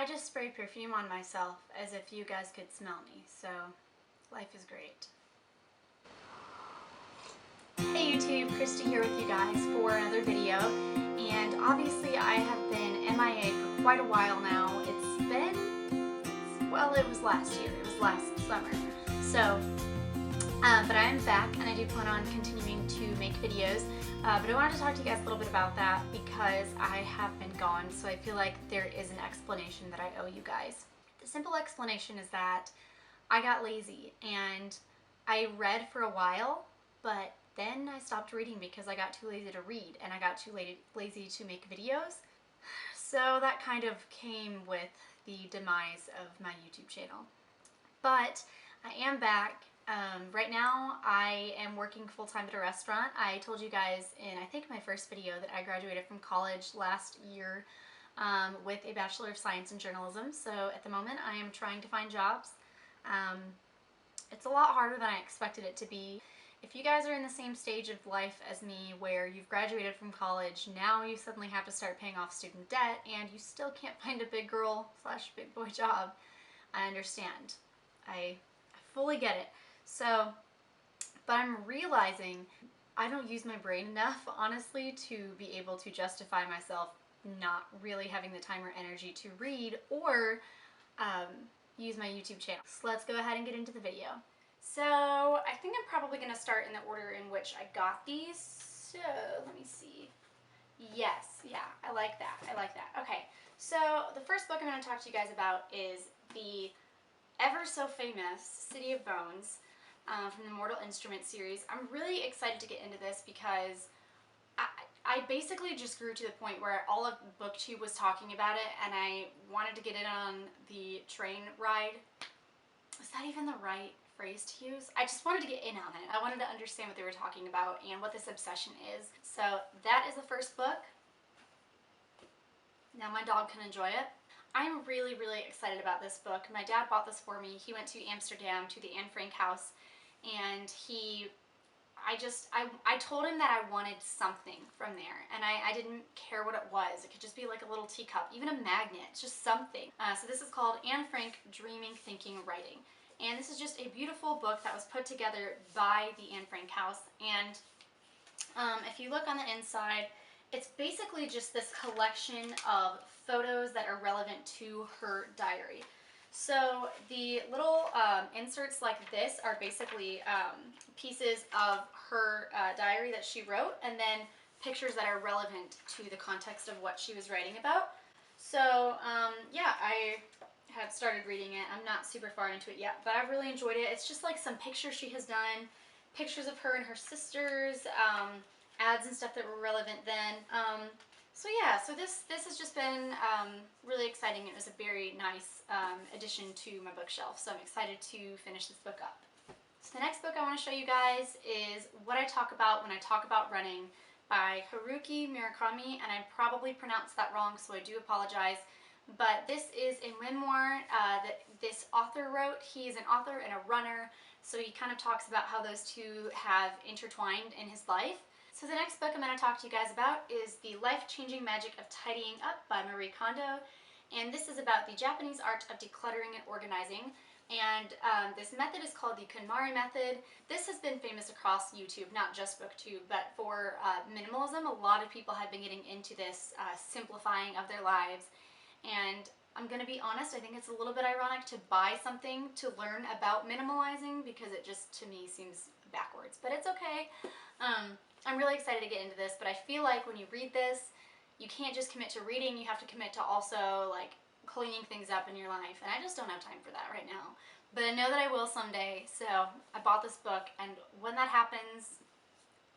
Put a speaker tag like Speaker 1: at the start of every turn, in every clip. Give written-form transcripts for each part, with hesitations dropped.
Speaker 1: just spray perfume on myself as if you guys could smell me, so life is great. Hey YouTube, Christy here with you guys for another video, and obviously I have been MIA for quite a while now. Well, it was last year, it was last summer, so but I am back and I do plan on continuing to make videos, but I wanted to talk to you guys a little bit about that because I have been gone, so I feel like there is an explanation that I owe you guys. The simple explanation is that I got lazy and I read for a while, but then I stopped reading because I got too lazy to read and I got too lazy to make videos. So that kind of came with the demise of my YouTube channel. But I am back. Right now I am working full-time at a restaurant. I told you guys in I think my first video that I graduated from college last year with a Bachelor of Science in Journalism. So at the moment I am trying to find jobs. It's a lot harder than I expected it to be. If you guys are in the same stage of life as me where you've graduated from college, now you suddenly have to start paying off student debt and you still can't find a big girl / big boy job, I understand. I fully get it. So, but I'm realizing I don't use my brain enough, honestly, to be able to justify myself not really having the time or energy to read or use my YouTube channel. So let's go ahead and get into the video. So I think I'm probably going to start in the order in which I got these. So let me see. Yes, yeah, I like that. I like that. Okay, so the first book I'm going to talk to you guys about is the ever so famous City of Bones from the Mortal Instruments series. I'm really excited to get into this because I basically just grew to the point where all of BookTube was talking about it and I wanted to get in on the train ride. Is that even the right phrase to use? I just wanted to get in on it. I wanted to understand what they were talking about and what this obsession is. So that is the first book. Now my dog can enjoy it. I'm really, really excited about this book. My dad bought this for me. He went to Amsterdam to the Anne Frank house and I told him that I wanted something from there and I didn't care what it was. It could just be like a little teacup, even a magnet, just something. So this is called Anne Frank Dreaming, Thinking, Writing. And this is just a beautiful book that was put together by the Anne Frank house. And if you look on the inside, it's basically just this collection of photos that are relevant to her diary. So the little inserts like this are basically pieces of her diary that she wrote, and then pictures that are relevant to the context of what she was writing about. So yeah, I have started reading it. I'm not super far into it yet, but I've really enjoyed it. It's just like some pictures she has done, pictures of her and her sisters, ads and stuff that were relevant then. So yeah, so this has just been really exciting. It was a very nice addition to my bookshelf, so I'm excited to finish this book up. So the next book I want to show you guys is What I Talk About When I Talk About Running by Haruki Murakami, and I probably pronounced that wrong, so I do apologize. But this is a memoir that this author wrote. He is an author and a runner, so he kind of talks about how those two have intertwined in his life. So the next book I'm going to talk to you guys about is The Life-Changing Magic of Tidying Up by Marie Kondo. And this is about the Japanese art of decluttering and organizing. And this method is called the KonMari method. This has been famous across YouTube, not just BookTube, but for minimalism. A lot of people have been getting into this simplifying of their lives. And I'm going to be honest, I think it's a little bit ironic to buy something to learn about minimalizing because it just, to me, seems backwards. But it's okay. I'm really excited to get into this, but I feel like when you read this, you can't just commit to reading, you have to commit to also like cleaning things up in your life, and I just don't have time for that right now. But I know that I will someday, so I bought this book, and when that happens,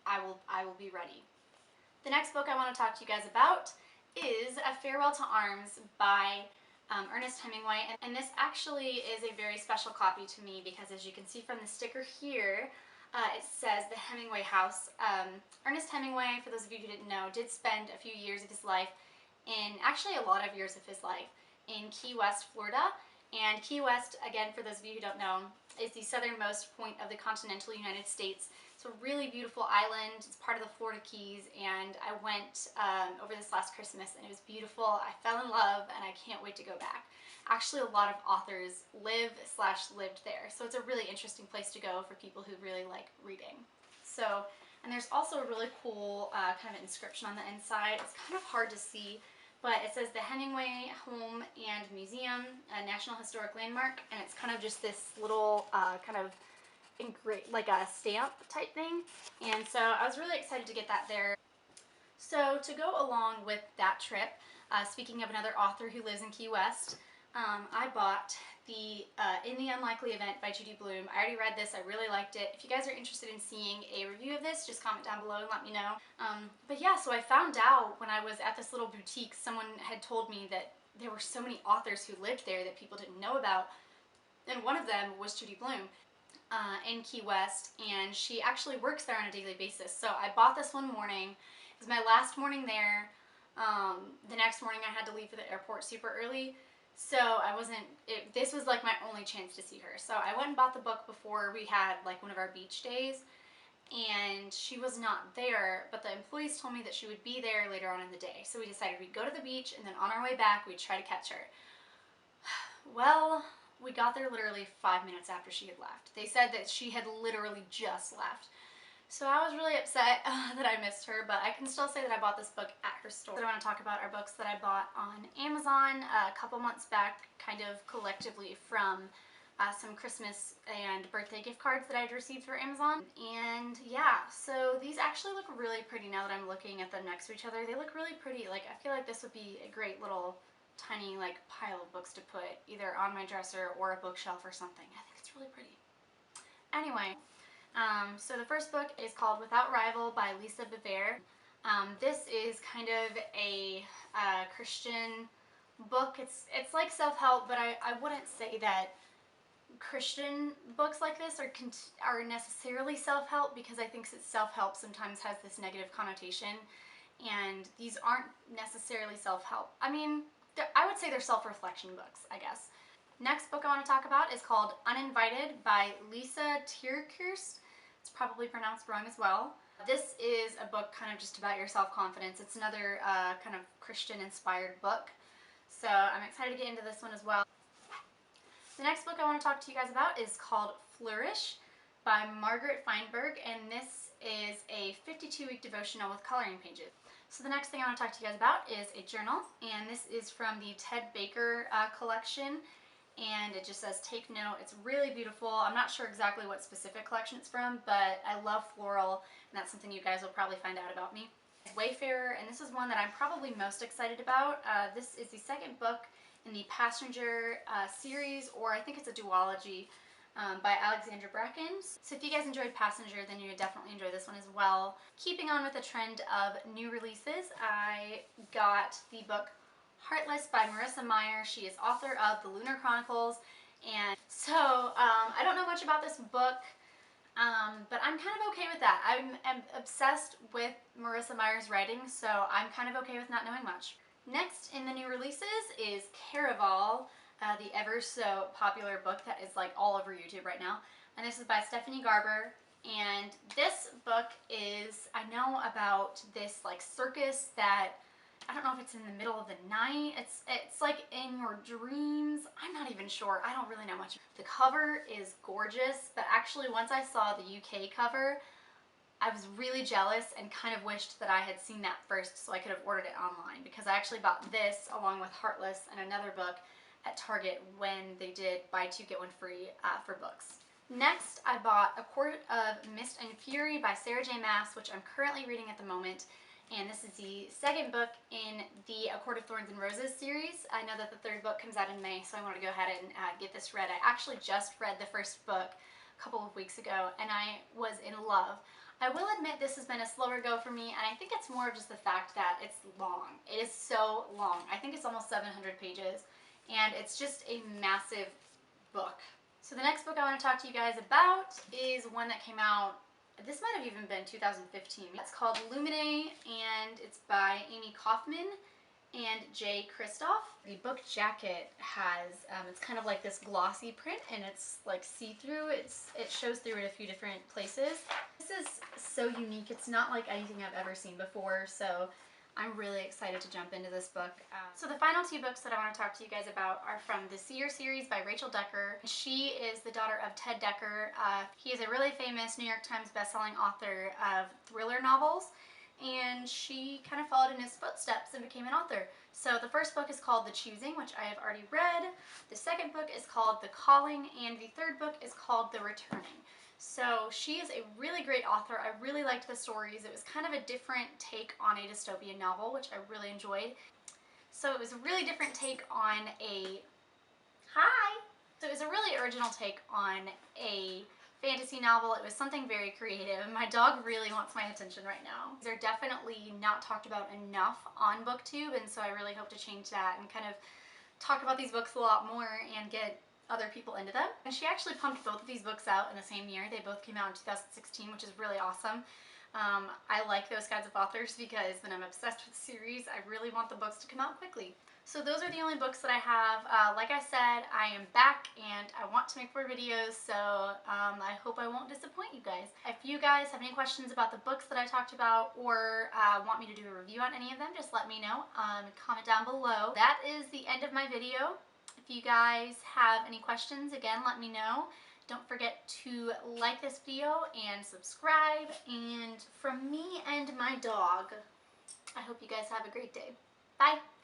Speaker 1: I will be ready. The next book I want to talk to you guys about is A Farewell to Arms by Ernest Hemingway, and this actually is a very special copy to me because, as you can see from the sticker here, it says the Hemingway House. Ernest Hemingway, for those of you who didn't know, did spend a few years of his life actually a lot of years of his life, in Key West, Florida. And Key West, again, for those of you who don't know, is the southernmost point of the continental United States. It's a really beautiful island. It's part of the Florida Keys, and I went over this last Christmas, and it was beautiful. I fell in love, and I can't wait to go back. Actually, a lot of authors lived there, so it's a really interesting place to go for people who really like reading. So, and there's also a really cool kind of inscription on the inside. It's kind of hard to see, but it says the Hemingway Home and Museum, a National Historic Landmark, and it's kind of just this little kind of like a stamp type thing. And so I was really excited to get that there. So to go along with that trip, speaking of another author who lives in Key West, I bought the In the Unlikely Event by Judy Blume. I already read this. I really liked it. If you guys are interested in seeing a review of this, just comment down below and let me know. But yeah, so I found out when I was at this little boutique, someone had told me that there were so many authors who lived there that people didn't know about. And one of them was Judy Blume in Key West, and she actually works there on a daily basis. So I bought this one morning. It was my last morning there. The next morning I had to leave for the airport super early. So this was like my only chance to see her. So I went and bought the book before we had like one of our beach days, and she was not there, but the employees told me that she would be there later on in the day. So we decided we'd go to the beach, and then on our way back we'd try to catch her. Well, we got there literally 5 minutes after she had left. They said that she had literally just left. So I was really upset that I missed her, but I can still say that I bought this book at her store. So I want to talk about our books that I bought on Amazon a couple months back, kind of collectively from some Christmas and birthday gift cards that I'd received for Amazon. And yeah, so these actually look really pretty now that I'm looking at them next to each other. They look really pretty. Like, I feel like this would be a great little tiny like pile of books to put either on my dresser or a bookshelf or something. I think it's really pretty. Anyway. So the first book is called Without Rival by Lisa Bevere. This is kind of a Christian book. It's like self-help, but I wouldn't say that Christian books like this are necessarily self-help, because I think that self-help sometimes has this negative connotation, and these aren't necessarily self-help. I mean, I would say they're self-reflection books, I guess. Next book I want to talk about is called Uninvited by Lisa TerKeurst. It's probably pronounced wrong as well. This is a book kind of just about your self-confidence. It's another kind of Christian-inspired book. So I'm excited to get into this one as well. The next book I want to talk to you guys about is called Flourish by Margaret Feinberg, and this is a 52-week devotional with coloring pages. So the next thing I want to talk to you guys about is a journal, and this is from the Ted Baker collection. And it just says take note. It's really beautiful. I'm not sure exactly what specific collection it's from, but I love floral, and that's something you guys will probably find out about me. Wayfarer, and this is one that I'm probably most excited about. This is the second book in the Passenger series, or I think it's a duology, by Alexandra Bracken. So if you guys enjoyed Passenger, then you would definitely enjoy this one as well. Keeping on with the trend of new releases, I got the book Heartless by Marissa Meyer. She is author of The Lunar Chronicles, and so I don't know much about this book, but I'm kind of okay with that. I'm obsessed with Marissa Meyer's writing, so I'm kind of okay with not knowing much. Next in the new releases is Caraval, the ever so popular book that is like all over YouTube right now, and this is by Stephanie Garber. And this book is, I know about this like circus that, I don't know if it's in the middle of the night. It's like in your dreams. I'm not even sure. I don't really know much. The cover is gorgeous, but actually once I saw the UK cover, I was really jealous and kind of wished that I had seen that first so I could have ordered it online, because I actually bought this along with Heartless and another book at Target when they did buy two get one free for books. Next, I bought A Court of Mist and Fury by Sarah J Maas, which I'm currently reading at the moment. And this is the second book in the A Court of Thorns and Roses series. I know that the third book comes out in May, so I want to go ahead and get this read. I actually just read the first book a couple of weeks ago, and I was in love. I will admit this has been a slower go for me, and I think it's more of just the fact that it's long. It is so long. I think it's almost 700 pages, and it's just a massive book. So the next book I want to talk to you guys about is one that came out, this might have even been 2015. It's called Lumine, and it's by Amy Kaufman and Jay Kristoff. The book jacket has, it's kind of like this glossy print, and it's like see-through. It shows through in a few different places. This is so unique. It's not like anything I've ever seen before, so I'm really excited to jump into this book. So the final two books that I want to talk to you guys about are from the Seer series by Rachel Decker. She is the daughter of Ted Decker. He is a really famous New York Times bestselling author of thriller novels, and she kind of followed in his footsteps and became an author. So the first book is called The Choosing, which I have already read. The second book is called The Calling, and the third book is called The Returning. So she is a really great author. I really liked the stories. It was kind of a different take on a dystopian novel, which I really enjoyed. So it was a really different take on a... Hi! So it was a really original take on a fantasy novel. It was something very creative. My dog really wants my attention right now. These are definitely not talked about enough on BookTube, and so I really hope to change that and kind of talk about these books a lot more and get other people into them. And she actually pumped both of these books out in the same year. They both came out in 2016, which is really awesome. I like those kinds of authors because when I'm obsessed with a series, I really want the books to come out quickly. So those are the only books that I have. Like I said, I am back and I want to make more videos, so I hope I won't disappoint you guys. If you guys have any questions about the books that I talked about or want me to do a review on any of them, just let me know. Comment down below. That is the end of my video. If you guys have any questions, again, let me know. Don't forget to like this video and subscribe. And from me and my dog, I hope you guys have a great day. Bye!